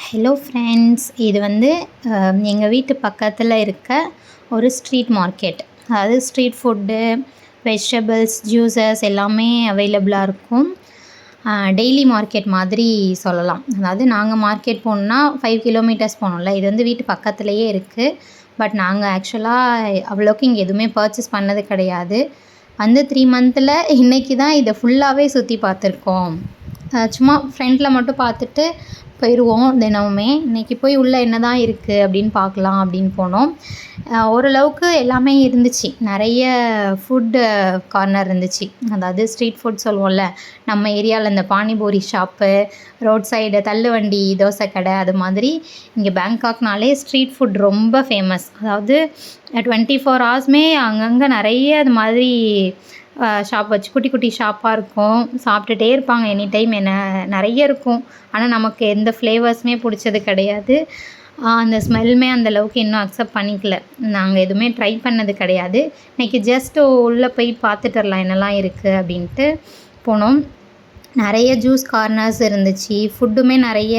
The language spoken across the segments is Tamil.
ஹலோ ஃப்ரெண்ட்ஸ், இது வந்து எங்கள் வீட்டு பக்கத்தில் இருக்க ஒரு ஸ்ட்ரீட் மார்க்கெட். அதாவது ஸ்ட்ரீட் ஃபுட்டு, வெஜிடபிள்ஸ், ஜூஸஸ் எல்லாமே அவைலபிளாக இருக்கும். டெய்லி மார்க்கெட் மாதிரி சொல்லலாம். அதாவது நாங்கள் மார்க்கெட் போகணுன்னா 5 கிலோமீட்டர்ஸ் போகணும்ல, இது வந்து வீட்டு பக்கத்துலேயே இருக்குது. பட் நாங்கள் ஆக்சுவலாக அவ்வளோக்கு இங்கே எதுவுமே பர்ச்சேஸ் பண்ணது கிடையாது. வந்து 3 மந்த்தில் இன்றைக்கி தான் இதை ஃபுல்லாகவே சுற்றி பார்த்துருக்கோம். சும்மா ஃப்ரண்ட்டில் மட்டும் பார்த்துட்டு போயிடுவோம் தினமுமே. இன்றைக்கி போய் உள்ளே என்ன தான் இருக்குது அப்படின்னு பார்க்கலாம் அப்படின்னு போனோம். ஓரளவுக்கு எல்லாமே இருந்துச்சு. நிறைய ஃபுட்டு கார்னர் இருந்துச்சு. அதாவது ஸ்ட்ரீட் ஃபுட் சொல்லுவோம்ல, நம்ம ஏரியாவில் இந்த பானிபூரி ஷாப்பு, ரோட் சைடு தள்ளுவண்டி, தோசை கடை, அது மாதிரி இங்கே பேங்காக்னாலே ஸ்ட்ரீட் ஃபுட் ரொம்ப ஃபேமஸ். அதாவது 24 ஹவர்ஸுமே அங்கங்கே நிறைய அது மாதிரி ஷாப் வச்சு குட்டி குட்டி ஷாப்பாக இருக்கும். சாப்பிட்டுட்டே இருப்பாங்க எனி டைம். நிறைய இருக்கும். ஆனால் நமக்கு எந்த ஃப்ளேவர்ஸுமே பிடிச்சது கிடையாது. அந்த ஸ்மெல்லுமே அந்தளவுக்கு இன்னும் அக்செப்ட் பண்ணிக்கல. நாங்கள் எதுவுமே ட்ரை பண்ணது கிடையாது. இன்றைக்கி ஜஸ்ட்டு உள்ளே போய் பார்த்துட்டு வரலாம் என்னெல்லாம் இருக்குது அப்படின்ட்டு போனோம். நிறைய ஜூஸ் கார்னர்ஸ் இருந்துச்சு. ஃபுட்டுமே நிறைய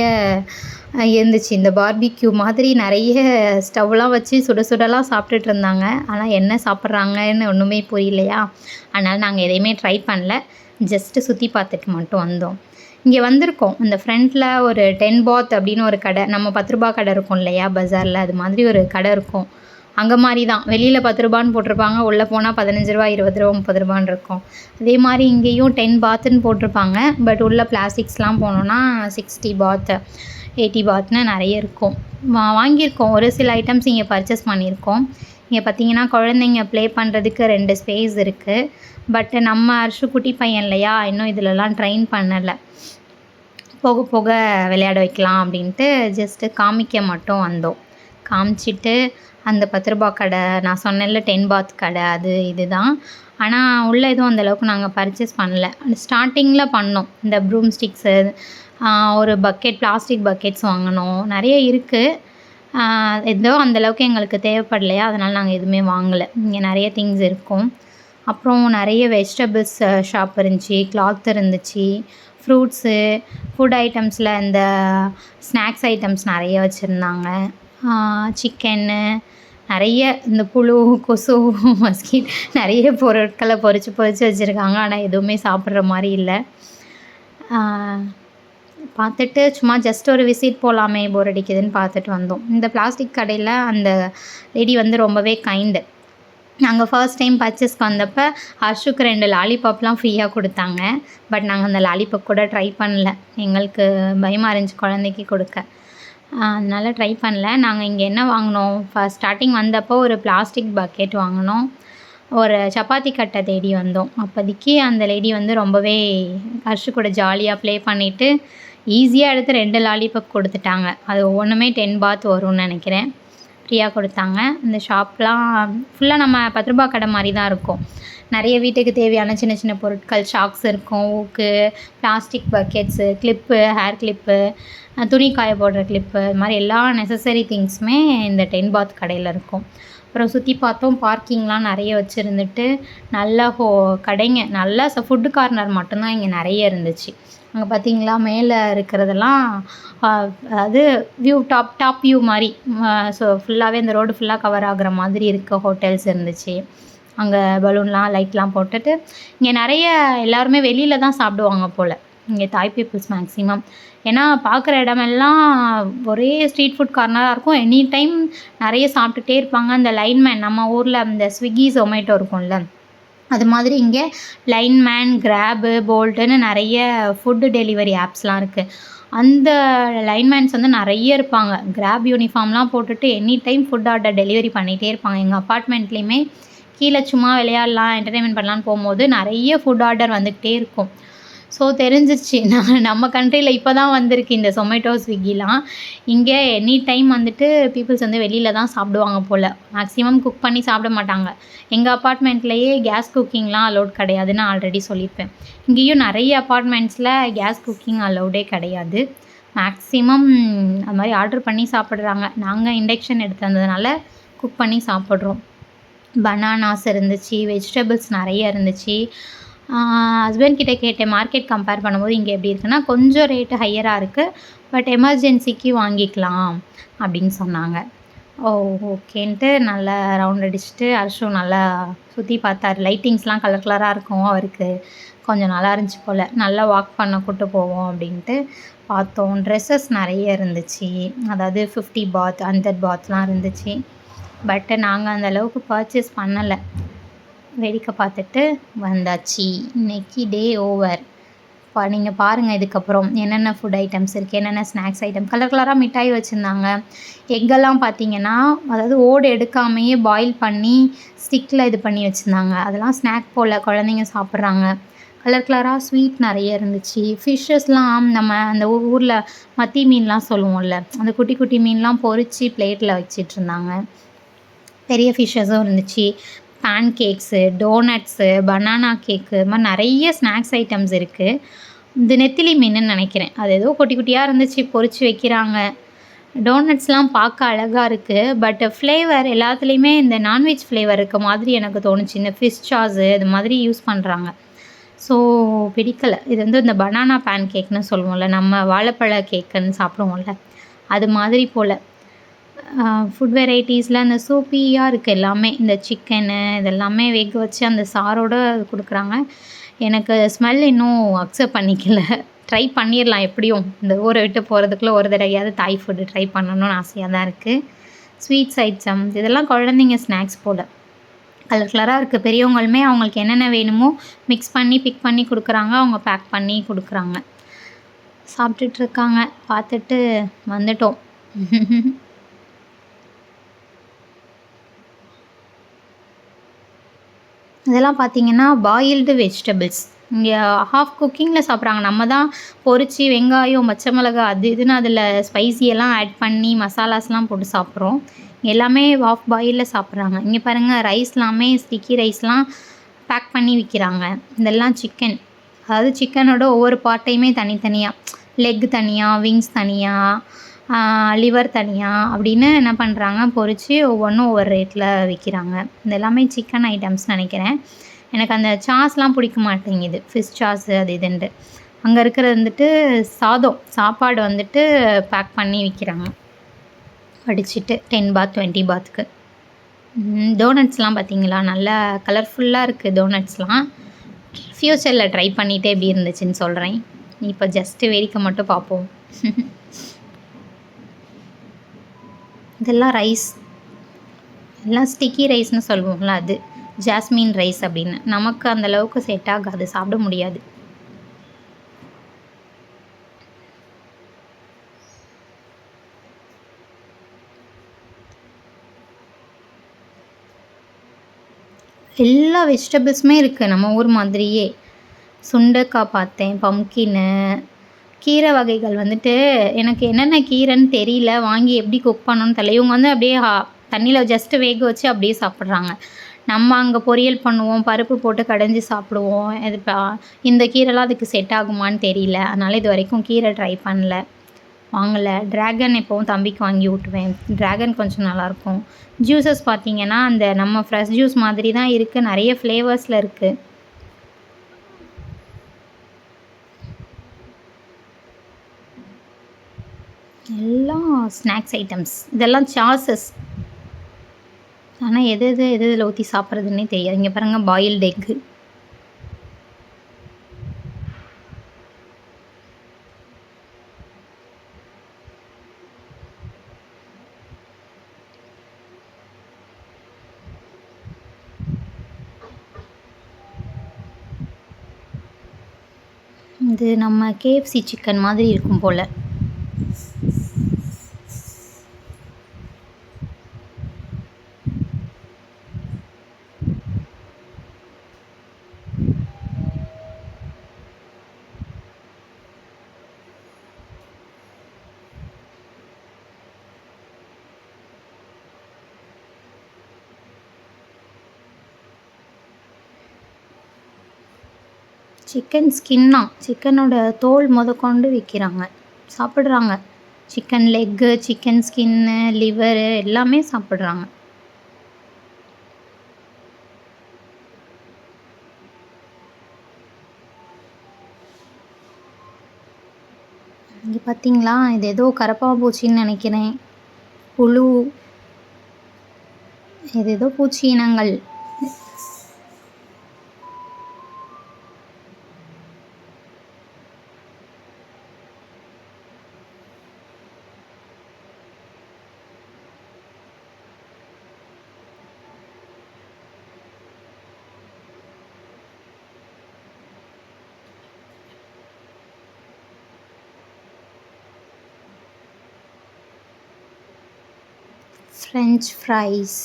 இருந்துச்சு. இந்த பார்பிக்யூ மாதிரி நிறைய ஸ்டவ்லாம் வச்சு சுட சுடலாம் சாப்பிட்டுட்டு இருந்தாங்க. ஆனால் என்ன சாப்பிட்றாங்கன்னு ஒன்றுமே புரியலையா. அதனால் நாங்கள் எதையுமே ட்ரை பண்ணல. ஜஸ்ட்டு சுற்றி பார்த்துட்டு மட்டும் வந்தோம். இங்கே வந்திருக்கோம். இந்த ஃப்ரண்ட்டில் ஒரு 10 பாத் அப்படின்னு ஒரு கடை, நம்ம 10 ரூபா கடை இருக்கும் இல்லையா பஜாரில், அது மாதிரி ஒரு கடை இருக்கும். அங்கே மாதிரி தான் வெளியில் 10 ரூபான்னு போட்டிருப்பாங்க, உள்ளே போனால் 15 ரூபா, 20 ரூபா, 30 ரூபான்னு இருக்கும். அதே மாதிரி இங்கேயும் 10 பாத்துன்னு போட்டிருப்பாங்க. பட் உள்ள பிளாஸ்டிக்ஸ்லாம் போனோன்னா 60 பாத், 80 பாத்னு நிறைய இருக்கும். வாங்கியிருக்கோம். ஒரு சில ஐட்டம்ஸ் இங்கே பர்ச்சேஸ் பண்ணியிருக்கோம். இங்கே பார்த்தீங்கன்னா குழந்தைங்க ப்ளே பண்ணுறதுக்கு 2 ஸ்பேஸ் இருக்குது. பட் நம்ம அர்ஷு குட்டி பையன் இல்லையா, இன்னும் இதிலலாம் ட்ரெயின் பண்ணலை. போக போக விளையாட வைக்கலாம் அப்படின்ட்டு ஜஸ்ட்டு காமிக்க மட்டும் வந்தோம். காமிச்சிட்டு அந்த 10 ரூபா கடை, நான் சொன்னேன்ல 10 பாத் கடை, அது இதுதான். ஆனால் உள்ளே எதுவும் அந்தளவுக்கு நாங்கள் பர்ச்சேஸ் பண்ணல. ஸ்டார்டிங்கில் பண்ணோம். இந்த ப்ரூம் ஸ்டிக்ஸு, ஒரு பக்கெட், பிளாஸ்டிக் பக்கெட்ஸ் வாங்கினோம். நிறைய இருக்குது. ஏதோ அந்தளவுக்கு எங்களுக்கு தேவைப்படலையா, அதனால் நாங்கள் எதுவுமே வாங்கலை. இங்கே நிறைய திங்ஸ் இருக்கும். அப்புறம் நிறைய வெஜிடபிள்ஸ் ஷாப் இருந்துச்சு, கிளாத் இருந்துச்சு, ஃப்ரூட்ஸு, ஃபுட் ஐட்டம்ஸில் இந்த ஸ்நாக்ஸ் ஐட்டம்ஸ் நிறைய வச்சுருந்தாங்க. சிக்கன்னு, நிறைய இந்த புழு, கொசு, மஸ்கிட், நிறைய பொருட்களை பொறிச்சு வச்சுருக்காங்க. ஆனால் எதுவுமே சாப்பிட்ற மாதிரி இல்லை. பார்த்துட்டு சும்மா ஜஸ்ட் ஒரு விசிட் போகலாமே, போர் அடிக்குதுன்னு பார்த்துட்டு வந்தோம். இந்த பிளாஸ்டிக் கடையில் அந்த லேடி வந்து ரொம்பவே கைண்டு. நாங்கள் ஃபர்ஸ்ட் டைம் பர்ச்சேஸ்க்கு வந்தப்போ ஹர்ஷுக்கு 2 லாலிபாப்லாம் ஃப்ரீயாக கொடுத்தாங்க. பட் நாங்கள் அந்த லாலிபாப் கூட ட்ரை பண்ணல. எங்களுக்கு பயமாக இருந்துச்சு குழந்தைக்கு கொடுக்க. அதனால் ட்ரை பண்ணல. நாங்கள் இங்கே என்ன வாங்கினோம், ஃபர்ஸ்ட் ஸ்டார்டிங் வந்தப்போ ஒரு பிளாஸ்டிக் பக்கெட் வாங்கினோம். ஒரு சப்பாத்தி கட்டை தேடி வந்தோம். அப்போதைக்கு அந்த லேடி வந்து ரொம்பவே ஹர்ஷு கூட ஜாலியாக ப்ளே பண்ணிவிட்டு ஈஸியாக எடுத்து 2 லாலிபாப் கொடுத்துட்டாங்க. அது ஒவ்வொன்றுமே 10 பாத் வரும்னு நினைக்கிறேன். ஃப்ரீயாக கொடுத்தாங்க. இந்த ஷாப்லாம் ஃபுல்லாக நம்ம 10 ரூபா கடை மாதிரி தான் இருக்கும். நிறைய வீட்டுக்கு தேவையான சின்ன சின்ன பொருட்கள், ஷாக்ஸ் இருக்கும், ஊக்கு, plastic buckets, clip, hair clip, துணி காய போடுற கிளிப்பு, இது மாதிரி எல்லா நெசசரி திங்ஸுமே இந்த 10 பாத் கடையில் இருக்கும். அப்புறம் சுற்றி பார்த்தோம். பார்க்கிங்லாம் நிறைய வச்சுருந்துட்டு நல்ல கடைங்க, நல்லா ஃபுட்டு கார்னர் மட்டும்தான் இங்கே நிறைய இருந்துச்சு. அங்கே பார்த்தீங்களா மேலே இருக்கிறதெல்லாம் அதாவது வியூ, டாப் வியூ மாதிரி. ஸோ ஃபுல்லாகவே இந்த ரோடு ஃபுல்லாக கவர் ஆகுற மாதிரி இருக்க ஹோட்டல்ஸ் இருந்துச்சு. அங்கே பலூன்லாம், லைட்லாம் போட்டுட்டு இங்கே நிறைய எல்லாருமே வெளியில் தான் சாப்பிடுவாங்க போல், இங்கே தாய் பீப்புள்ஸ் மேக்ஸிமம். ஏன்னா பார்க்குற இடமெல்லாம் ஒரே ஸ்ட்ரீட் ஃபுட் கார்னராக இருக்கும். எனி டைம் நிறைய சாப்பிட்டுட்டே இருப்பாங்க. அந்த லைன்மேன், நம்ம ஊரில் இந்த ஸ்விக்கி, ஜொமேட்டோ இருக்கும்ல, அது மாதிரி இங்கே லைன்மேன், கிராபு, போல்ட்டுன்னு நிறைய ஃபுட்டு டெலிவரி ஆப்ஸ்லாம் இருக்குது. அந்த லைன்மேன்ஸ் வந்து நிறைய இருப்பாங்க. கிராப் யூனிஃபார்ம்லாம் போட்டுட்டு any time food order delivery பண்ணிகிட்டே இருப்பாங்க. எங்கள் அப்பார்ட்மெண்ட்லேயுமே கீழே சும்மா விளையாடலாம், என்டர்டெயின்மெண்ட் பண்ணலான்னு போகும்போது நிறைய ஃபுட் ஆர்டர் வந்துக்கிட்டே இருக்கும். ஸோ தெரிஞ்சிருச்சு, நம்ம கண்ட்ரியில் இப்போ தான் வந்திருக்கு இந்த சொமேட்டோ, ஸ்விக்கிலாம். இங்கே எனி டைம் வந்துட்டு பீப்புள்ஸ் வந்து வெளியில் தான் சாப்பிடுவாங்க போல். மேக்ஸிமம் குக் பண்ணி சாப்பிட மாட்டாங்க. எங்கள் அப்பார்ட்மெண்ட்லேயே கேஸ் குக்கிங்லாம் அலோட் கிடையாதுன்னு ஆல்ரெடி சொல்லியிருப்பேன். இங்கேயும் நிறைய அப்பார்ட்மெண்ட்ஸில் கேஸ் குக்கிங் அலோடே கிடையாது. மேக்ஸிமம் அது மாதிரி ஆர்டர் பண்ணி சாப்பிட்றாங்க. நாங்கள் இண்டக்ஷன் எடுத்து வந்ததுனால குக் பண்ணி சாப்பிட்றோம். பனானாஸ் இருந்துச்சு, வெஜிடபிள்ஸ் நிறைய இருந்துச்சு. ஹஸ்பண்ட் கிட்ட கேட்டேன் மார்க்கெட் கம்பேர் பண்ணும்போது இங்கே எப்படி இருக்குன்னா கொஞ்சம் ரேட்டு ஹையராக இருக்குது. பட் எமர்ஜென்சிக்கு வாங்கிக்கலாம் அப்படின்னு சொன்னாங்க. ஓ! ஓகேன்ட்டு நல்லா ரவுண்ட் அடிச்சுட்டு அர்ஷு நல்லா சுற்றி பார்த்தாரு. லைட்டிங்ஸ்லாம் கலர் கலராக இருக்கும். அவருக்கு கொஞ்சம் நல்லா இருந்துச்சு போல். நல்லா வாக் பண்ண கூட்டு போவோம் அப்படின்ட்டு பார்த்தோம். ட்ரெஸ்ஸஸ் நிறைய இருந்துச்சு. அதாவது 50 பாத் 100 பாத்லாம் இருந்துச்சு. பட் நாங்கள் அந்த அளவுக்கு பர்ச்சேஸ் பண்ணலை. வேடிக்கை பார்த்துட்டு வந்தாச்சு. இன்றைக்கி டே ஓவர். நீங்கள் பாருங்கள் இதுக்கப்புறம் என்னென்ன ஃபுட் ஐட்டம்ஸ் இருக்குது, என்னென்ன ஸ்நாக்ஸ் ஐட்டம். கலர் கலராக மிட்டாய் வச்சுருந்தாங்க. எக்கெல்லாம் பார்த்தீங்கன்னா அதாவது ஓடு எடுக்காமையே பாயில் பண்ணி ஸ்டிக்கில் இது பண்ணி வச்சுருந்தாங்க. அதெல்லாம் ஸ்நாக் போல் குழந்தைங்க சாப்பிட்றாங்க. கலர் கலராக ஸ்வீட் நிறைய இருந்துச்சு. ஃபிஷ்ஷஸ்லாம் நம்ம அந்த ஊரில் மத்தி மீன்லாம் சொல்லுவோம்ல, அந்த குட்டி குட்டி மீன்லாம் பொரித்து பிளேட்டில் வச்சிட்ருந்தாங்க. பெரிய ஃபிஷ்ஷஸும் இருந்துச்சு. பேன் கேக்ஸு, டோனட்ஸு, பனானா கேக்கு, இது மாதிரி நிறைய ஸ்நாக்ஸ் ஐட்டம்ஸ் இருக்குது. இது நெத்திலி மீனுன்னு நினைக்கிறேன். அது ஏதோ குட்டி குட்டியாக இருந்துச்சு, பொரிச்சு வைக்கிறாங்க. டோனட்ஸ்லாம் பார்க்க அழகாக இருக்குது. பட் ஃப்ளேவர் எல்லாத்துலேயுமே இந்த நான்வெஜ் ஃப்ளேவர் இருக்க மாதிரி எனக்கு தோணுச்சு. இந்த ஃபிஷ் சாஸு இது மாதிரி யூஸ் பண்ணுறாங்க. ஸோ பிடிக்கலை. இது வந்து இந்த பனானா பேன் கேக்னு சொல்லுவோம்ல, நம்ம வாழைப்பழ கேக்குன்னு சாப்பிடுவோம்ல, அது மாதிரி போல். ஃபுட் வெரைட்டிஸில் அந்த சூப்பியாக இருக்குது எல்லாமே. இந்த சிக்கனு இதெல்லாமே வேக வச்சு அந்த சாரோடு கொடுக்குறாங்க. எனக்கு ஸ்மெல் இன்னும் அக்செப்ட் பண்ணிக்கல. ட்ரை பண்ணிடலாம் எப்படியும். இந்த ஊரை விட்டு போகிறதுக்குள்ளே ஒரு தடவையாவது தாய் ஃபுட்டு ட்ரை பண்ணணும்னு ஆசையாக தான் இருக்குது. ஸ்வீட்ஸ் ஐட்டம் இதெல்லாம் குழந்தைங்க ஸ்நாக்ஸ் போல். கலர் கலராக இருக்குது. பெரியவங்களுமே அவங்களுக்கு என்னென்ன வேணுமோ மிக்ஸ் பண்ணி பிக் பண்ணி கொடுக்குறாங்க. அவங்க பேக் பண்ணி கொடுக்குறாங்க. சாப்பிட்டுட்ருக்காங்க. பார்த்துட்டு வந்துட்டோம். இதெல்லாம் பார்த்திங்கன்னா பாயில்டு வெஜிடபிள்ஸ். இங்கே ஹாஃப் குக்கிங்கில் சாப்பிட்றாங்க. நம்ம தான் பொரிச்சு வெங்காயம், பச்சை மிளகா அது இதுன்னு அதில் ஸ்பைசியெல்லாம் ஆட் பண்ணி மசாலாஸ்லாம் போட்டு சாப்பிட்றோம். எல்லாமே ஹாஃப் பாயிலில் சாப்பிட்றாங்க. இங்கே பாருங்கள் ரைஸ்லாமே ஸ்டிக்கி ரைஸ்லாம் பேக் பண்ணி விற்கிறாங்க. இதெல்லாம் சிக்கன். அதாவது சிக்கனோட ஒவ்வொரு பார்ட்டையுமே தனித்தனியாக, லெக் தனியாக, விங்ஸ் தனியாக, லிவர் தனியாக அப்படின்னு என்ன பண்ணுறாங்க பொரித்து ஒவ்வொன்றும் ஒவ்வொரு ரேட்டில் விற்கிறாங்க. இது எல்லாமே சிக்கன் ஐட்டம்ஸ் நினைக்கிறேன். எனக்கு அந்த சாஸ்லாம் பிடிக்க மாட்டேங்குது, ஃபிஷ் சாஸு அது இதுன்ட்டு. அங்கே இருக்கிறது வந்துட்டு சாப்பாடு வந்துட்டு பேக் பண்ணி விற்கிறாங்க படிச்சுட்டு 10 பாத் 20 பாத்துக்கு. டோனட்ஸ்லாம் பார்த்தீங்களா, நல்லா கலர்ஃபுல்லாக இருக்குது டோனட்ஸ்லாம். ஃப்யூச்சரில் ட்ரை பண்ணிவிட்டு எப்படி இருந்துச்சுன்னு சொல்கிறேன். இப்போ ஜஸ்ட்டு வேடிக்கை மட்டும் பார்ப்போம். இதெல்லாம் ரைஸ், எல்லாம் ஸ்டிக்கி ரைஸ்னு சொல்லுவோம்ல, அது ஜாஸ்மின் ரைஸ் அப்படின்னு. நமக்கு அந்தளவுக்கு செட் ஆகாது, சாப்பிட முடியாது. எல்லா வெஜிடபிள்ஸுமே இருக்குது நம்ம ஊர் மாதிரியே. சுண்டைக்காய் பார்த்தேன், பம்கின்னு, கீரை வகைகள் வந்துட்டு எனக்கு என்னென்ன கீரைன்னு தெரியல. வாங்கி எப்படி குக் பண்ணணும்னு தெரியல. இவங்க வந்து அப்படியே தண்ணியில் ஜஸ்ட்டு வேக வச்சு அப்படியே சாப்பிட்றாங்க. நம்ம அங்கே பொரியல் பண்ணுவோம், பருப்பு போட்டு கடைஞ்சி சாப்பிடுவோம். இது இந்த கீரைலாம் அதுக்கு செட் ஆகுமான்னு தெரியல. அதனால் இது வரைக்கும் கீரை ட்ரை பண்ணல, வாங்கலை. ட்ராகன் எப்போவும் தம்பிக்கு வாங்கி ஊட்டுவேன். ட்ராகன் கொஞ்சம் நல்லாயிருக்கும். ஜூஸஸ் பார்த்திங்கன்னா அந்த நம்ம ஃப்ரெஷ் ஜூஸ் மாதிரி தான் இருக்குது. நிறைய ஃப்ளேவர்ஸில் இருக்குது. எல்லாம் ஸ்நாக்ஸ் ஐட்டம்ஸ். இதெல்லாம் சாஸஸ். ஆனால் எது இதில் ஊற்றி சாப்பிட்றதுன்னே தெரியாது. இங்கே பாருங்கள் பாயில்டு எக்கு. இது நம்ம KFC சிக்கன் மாதிரி இருக்கும் போல். சிக்கன் ஸ்கின்னா, சிக்கனோட தோல் முதற்கொண்டு விற்கிறாங்க, சாப்பிட்றாங்க. Chicken leg, chicken skin, liver எல்லாமே சாப்பிட்றாங்க. பார்த்தீங்களா? இது ஏதோ கரப்பான்பூச்சின்னு நினைக்கிறேன். புழு. இது ஏதோ பூச்சி இனங்கள். French fries.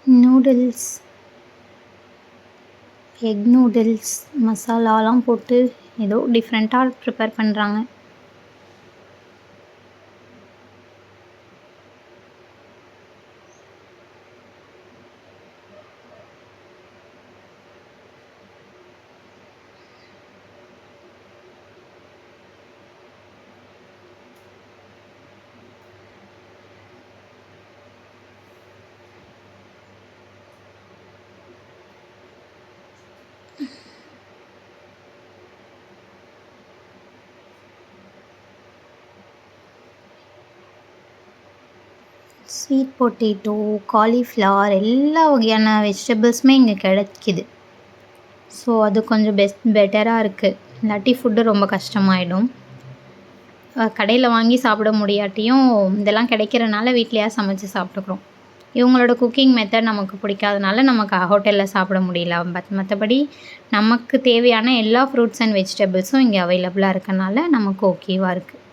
Noodles, egg noodles மசாலாலாம் போட்டு ஏதோ டிஃப்ரெண்ட்டாக ப்ரிப்பேர் பண்ணுறாங்க. ஸ்வீட் பொட்டேட்டோ, காலிஃப்ளவர் எல்லா வகையான வெஜிடபிள்ஸுமே இங்கே கிடைக்கிது. ஸோ அது கொஞ்சம் பெட்டராக இருக்குது. இல்லாட்டி ஃபுட்டு ரொம்ப கஷ்டமாயிடும். கடையில் வாங்கி சாப்பிட முடியாட்டியும் இதெல்லாம் கிடைக்கிறனால வீட்லேயே சமைச்சு சாப்பிட்டுக்குறோம். இவங்களோட குக்கிங் மெத்தட் நமக்கு பிடிக்காதனால நமக்கு ஹோட்டலில் சாப்பிட முடியல. மற்றபடி நமக்கு தேவையான எல்லா ஃப்ரூட்ஸ் அண்ட் வெஜிடபிள்ஸும் இங்கே அவைலபிளாக இருக்கனால நமக்கு ஓகேவாக இருக்குது.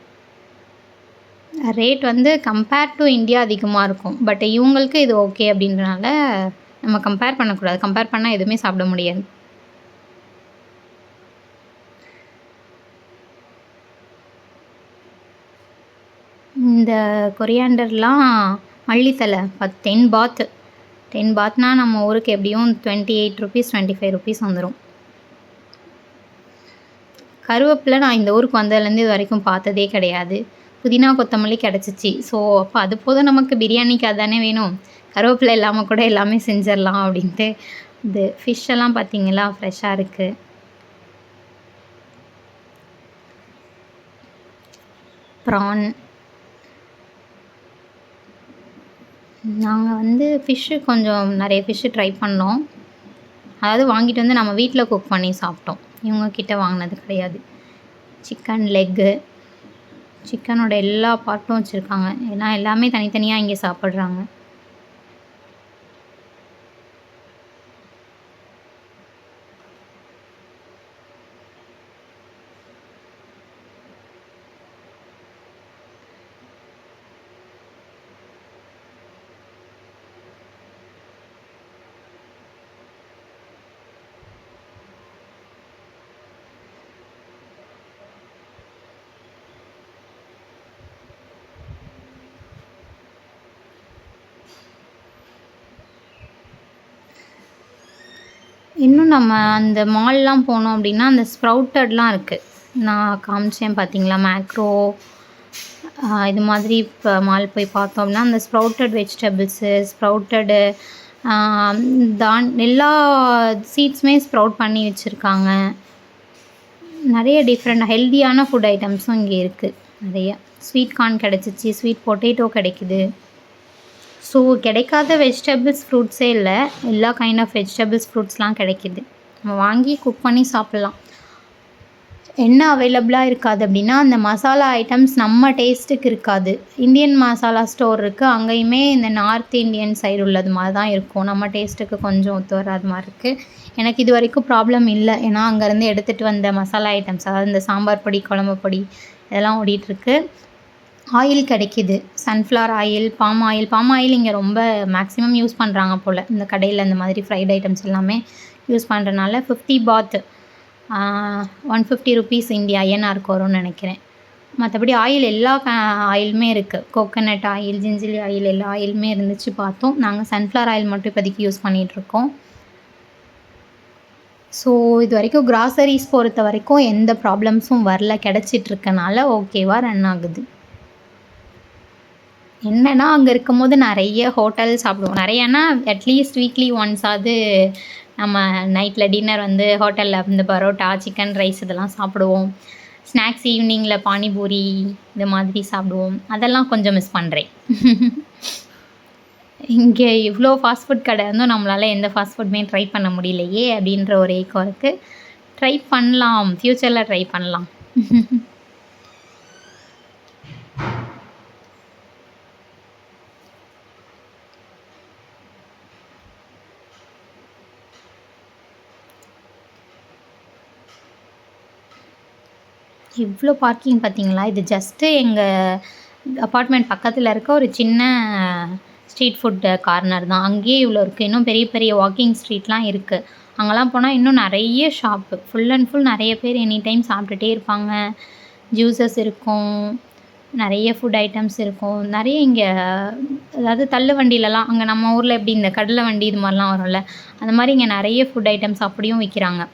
ரேட் வந்து கம்பேர் டு இந்தியா அதிகமாக இருக்கும். பட் இவங்களுக்கு இது ஓகே அப்படின்றனால நம்ம கம்பேர் பண்ணக்கூடாது. கம்பேர் பண்ணால் எதுவுமே சாப்பிட முடியாது. இந்த கொரியாண்டர்லாம் மல்லித்தலை 10 பாத். 10 பாத்னா நம்ம ஊருக்கு எப்படியும் 28 ருபீஸ் 25 ருபீஸ் வந்துடும். கருவேப்பிலை நான் இந்த ஊருக்கு வந்ததுலேருந்து இது வரைக்கும் பார்த்ததே கிடையாது. புதினா கொத்தமல்லி கிடச்சிச்சு. ஸோ அப்போ அது போதும், நமக்கு பிரியாணிக்கு அதுதானே வேணும். கருவேப்பிலை இல்லாமல் கூட எல்லாமே செஞ்சிடலாம் அப்படின்ட்டு. இது ஃபிஷ் எல்லாம் பார்த்தீங்களா, ஃப்ரெஷ்ஷாக இருக்குது. ப்ரான். நாங்கள் வந்து ஃபிஷ்ஷு கொஞ்சம் நிறைய ஃபிஷ்ஷு ட்ரை பண்ணோம். அதாவது வாங்கிட்டு வந்து நம்ம வீட்டில் குக் பண்ணி சாப்பிட்டோம். இவங்கக்கிட்ட வாங்கினது கிடையாது. சிக்கன் லெக்கு, சிக்கனோட எல்லா பார்ட்டும் வச்சுருக்காங்க. ஏன்னா எல்லாமே தனித்தனியாக இங்கே சாப்பிட்றாங்க. இன்னும் நம்ம அந்த மால்லாம் போனோம் அப்படின்னா அந்த ஸ்ப்ரவுட்டட்லாம் இருக்குது. நான் காமிச்சேன் பார்த்தீங்களா, மேக்ரோ இது மாதிரி இப்போ மால் போய் பார்த்தோம்னா அந்த ஸ்ப்ரவுட்டட் வெஜிடபிள்ஸு, ஸ்ப்ரவுட்டடு எல்லா சீட்ஸுமே ஸ்ப்ரவுட் பண்ணி வச்சுருக்காங்க. நிறைய டிஃப்ரெண்ட் ஹெல்த்தியான ஃபுட் ஐட்டம்ஸும் இங்கே இருக்குது. நிறைய ஸ்வீட் கார்ன் கிடச்சிச்சு, ஸ்வீட் பொட்டேட்டோ கிடைக்குது. ஸோ கிடைக்காத வெஜிடபிள்ஸ் ஃப்ரூட்ஸே இல்லை. எல்லா கைண்ட் ஆஃப் வெஜிடபிள்ஸ் ஃப்ரூட்ஸ்லாம் கிடைக்கிது. நம்ம வாங்கி குக் பண்ணி சாப்பிட்லாம். என்ன அவைலபிளாக இருக்காது அப்படின்னா அந்த மசாலா ஐட்டம்ஸ் நம்ம டேஸ்ட்டுக்கு இருக்காது. இந்தியன் மசாலா ஸ்டோர் இருக்குது, அங்கேயுமே இந்த நார்த் இந்தியன் சைடு உள்ளது மாதிரி தான் இருக்கும். நம்ம டேஸ்ட்டுக்கு கொஞ்சம் ஒத்து வராது மாதிரி இருக்குது. எனக்கு இது வரைக்கும் ப்ராப்ளம் இல்லை. ஏன்னா அங்கேருந்து எடுத்துகிட்டு வந்த மசாலா ஐட்டம்ஸ், அதாவது இந்த சாம்பார் பொடி, குழம்பு பொடி இதெல்லாம் ஓடிட்டுருக்கு. ஆயில் கிடைக்கிது. Sunflower oil, palm oil. Palm oil இங்கே ரொம்ப மேக்ஸிமம் யூஸ் பண்ணுறாங்க போல். இந்த கடையில் இந்த மாதிரி ஃப்ரைட் ஐட்டம்ஸ் எல்லாமே யூஸ் பண்ணுறனால 50 பாத் 150 ருபீஸ் இந்தியா ஐஎன்ஆருக்கு வரும்னு நினைக்கிறேன். மற்றபடி ஆயில் எல்லா ஆயிலுமே இருக்குது. கோகோனட் ஆயில், ஜிஞ்சர் ஆயில் எல்லா ஆயிலுமே இருந்துச்சு பார்த்தோம். நாங்கள் சன்ஃப்ளவர் ஆயில் மட்டும் இப்போதைக்கு யூஸ் பண்ணிகிட்ருக்கோம். ஸோ இது வரைக்கும் கிராசரிஸ் பொறுத்த வரைக்கும் எந்த ப்ராப்ளம்ஸும் வரல, கிடச்சிட்ருக்கனால ஓகேவா ரன் ஆகுது. என்னென்னா அங்கே இருக்கும்போது நிறைய ஹோட்டல் சாப்பிடுவோம். நிறையானா அட்லீஸ்ட் வீக்லி ஒன்ஸாவது நம்ம நைட்டில் டின்னர் வந்து ஹோட்டலில் இந்த பரோட்டா, சிக்கன் ரைஸ் இதெல்லாம் சாப்பிடுவோம். ஸ்நாக்ஸ் ஈவினிங்கில் பானிபூரி இது மாதிரி சாப்பிடுவோம். அதெல்லாம் கொஞ்சம் மிஸ் பண்ணுறேன். இங்கே இவ்வளோ ஃபாஸ்ட் ஃபுட் கடை இருந்தும் நம்மளால் எந்த ஃபாஸ்ட் ஃபுட்டுமே ட்ரை பண்ண முடியலையே அப்படின்ற ஒரு ஏக்கம் இருக்குது. ட்ரை பண்ணலாம், ஃப்யூச்சரில் ட்ரை பண்ணலாம். இவ்வளோ பார்க்கிங் பார்த்தீங்களா? இது ஜஸ்ட்டு எங்கள் அப்பார்ட்மெண்ட் பக்கத்தில் இருக்க ஒரு சின்ன ஸ்ட்ரீட் ஃபுட்டு கார்னர் தான். அங்கேயே இவ்வளோ இருக்குது. இன்னும் பெரிய பெரிய வாக்கிங் ஸ்ட்ரீட்லாம் இருக்குது. அங்கெல்லாம் போனால் இன்னும் நிறைய ஷாப்பு, ஃபுல் அண்ட் ஃபுல் நிறைய பேர் எனி டைம் சாப்பிட்டுட்டே இருப்பாங்க. ஜூஸஸ் இருக்கும், நிறைய ஃபுட் ஐட்டம்ஸ் இருக்கும். நிறைய இங்கே அதாவது தள்ளு வண்டியிலலாம் அங்கே நம்ம ஊரில் எப்படி இந்த கடலை வண்டி இது மாதிரிலாம் வரும்ல, அந்த மாதிரி இங்கே நிறைய ஃபுட் ஐட்டம்ஸ் அப்படியும் விற்கிறாங்க.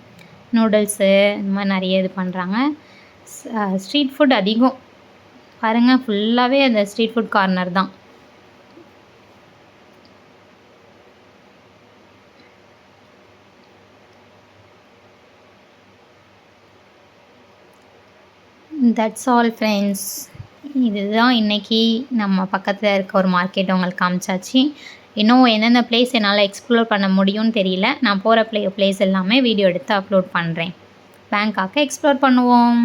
நூடுல்ஸு இந்த மாதிரி நிறைய இது பண்ணுறாங்க. ஸ்ட்ரீட் ஃபுட் அதிகம் பாருங்கள், ஃபுல்லாகவே அந்த ஸ்ட்ரீட் ஃபுட் கார்னர் தான். That's all friends. இதுதான் இன்றைக்கி நம்ம பக்கத்தில் இருக்க ஒரு மார்க்கெட் உங்களுக்கு காமிச்சாச்சு. இன்னும் எந்தெந்த பிளேஸ் என்னால் எக்ஸ்ப்ளோர் பண்ண முடியும்னு தெரியல. நான் போகிற பிளேஸ் எல்லாமே வீடியோ எடுத்து அப்லோட் பண்ணுறேன். பேங்காக்கை எக்ஸ்ப்ளோர் பண்ணுவோம்.